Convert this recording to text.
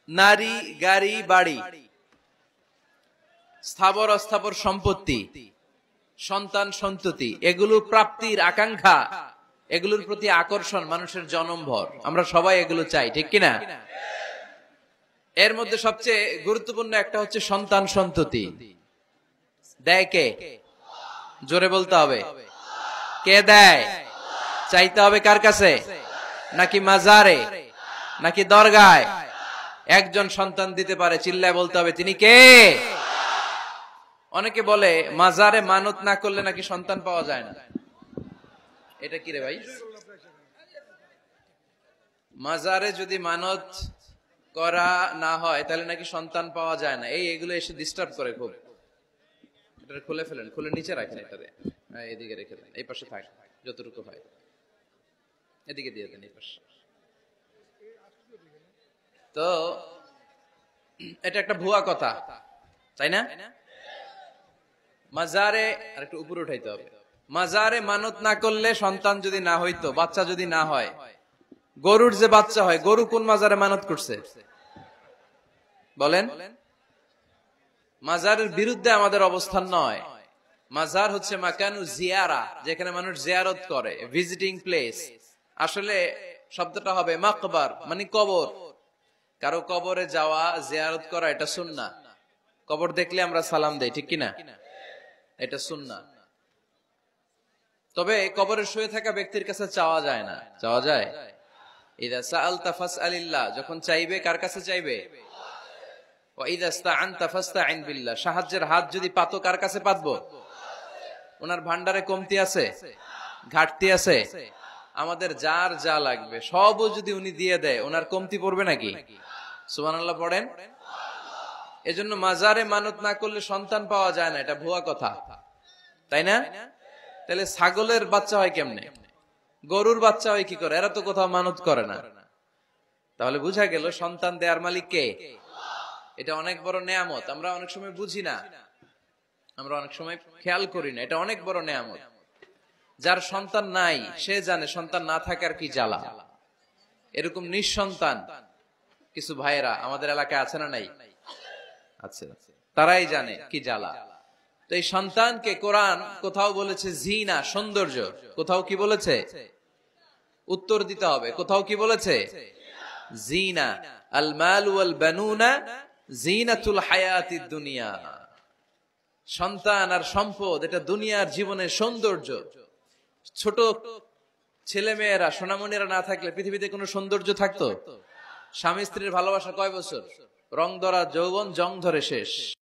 নারী, গাড়ি, বাড়ি, স্থাবর অস্থাবর সম্পত্তি, সন্তান সন্ততি, এগুলোর প্রাপ্তির আকাঙ্ক্ষা, এগুলোর প্রতি আকর্ষণ মানুষের জনমভর। আমরা সবাই এগুলো চাই, ঠিক কিনা? এর মধ্যে সবচেয়ে গুরুত্বপূর্ণ একটা হচ্ছে সন্তান সন্ততি। দেয় কে? জোরে বলতে হবে, কে দেয়? চাইতে হবে কার কাছে? নাকি মাজারে, নাকি দরগায়? একজন সন্তান দিতে পারে, চিল্লায় বলতে হবে তিনি কে? অনেকে বলে মাজারে মানত না করলে নাকি সন্তান পাওয়া যায় না। এটা কি রে ভাই? মাজারে যদি মানত করা না হয় তাহলে নাকি সন্তান পাওয়া যায় না। এগুলো এসে ডিস্টার্ব করে খুব। এটা খুলে ফেলেন, খুলে নিচে রাখেন, এটাতে এদিকে রেখে দেন, এই পাশে থাক যতটুকু হয়, এদিকে দিয়ে দেন এই পাশে। তো এটা একটা ভুয়া কথা, তাই না? মাজারে আর একটু উপরে উঠাইতে হবে। মাজারে মানত না করলে সন্তান যদি না হইতো, বাচ্চা যদি না হয়, গরুর যে বাচ্চা হয়, গরু কোন মাজারে মানত করছে বলেন? মাজারের বিরুদ্ধে আমাদের অবস্থান নয়। মাজার হচ্ছে মাকানু জিয়ারা, যেখানে মানুষ জিয়ারত করে, ভিজিটিং প্লেস। আসলে শব্দটা হবে মাকবার, মানে কবর। কারো কবরে যাওয়া, জিয়ারত করা, এটা সুন্নাহ। কবর দেখলে আমরা সালাম দেই, ঠিক কিনা? এটা সুন্নাহ। তবে কবরে শুয়ে থাকা ব্যক্তির কাছে চাওয়া যায় না। চাওয়া যায়? ইদা সাআলতা ফাসআলিল্লাহ, যখন চাইবে কার কাছে চাইবে? ওয়া ইদা ইসতাআনতা ফাসতাইন বিল্লাহ, সাহায্যের হাত যদি পাতো কার কাছে পাতবো? ওনার ভান্ডারে কমতি আছে, ঘাটতি আছে, আমাদের যার যা লাগবে সবও যদি উনি দিয়ে দেয়, ওনার কমতি পড়বে নাকি? সুবহানাল্লাহ পড়েন। এজন্য মাজারে মানত না করলে সন্তান পাওয়া যায় না, এটা ভুয়া কথা, তাই না? তাহলে ছাগলের বাচ্চা হয় কেমনে? গরুর বাচ্চা হয় কি করে? এরা তো কোথাও মানত করে না। তাহলে বুঝা গেল সন্তান দেয়ার মালিক কে? এটা অনেক বড় নেয়ামত। আমরা অনেক সময় বুঝি না, আমরা অনেক সময় খেয়াল করি না। এটা অনেক বড় নেয়ামত। যার সন্তান নাই সে জানে সন্তান না থাকার কি জ্বালা। এরকম নিঃসন্তান কিছু ভাইয়েরা আমাদের এলাকায় আছে না নাই? আছে। তারাই জানে কি জ্বালা। তো এই সন্তানকে কোরআন কোথাও বলেছে জিনা, সৌন্দর্য, কোথাও কি বলেছে? উত্তর দিতে হবে। কোথাও কি বলেছে? জিনা। আল মাল ওয়াল বানুনা জিনাতুল হায়াতিদ দুনিয়া। সন্তান আর সম্পদ এটা দুনিয়ার জীবনের সৌন্দর্য। ছোট ছেলে মেয়েরা, সোনামণিরা না থাকলে পৃথিবীতে কোনো সৌন্দর্য থাকতো? স্বামী স্ত্রীর ভালোবাসা কয় বছর? রং ধরা যৌবন, জং ধরে শেষ।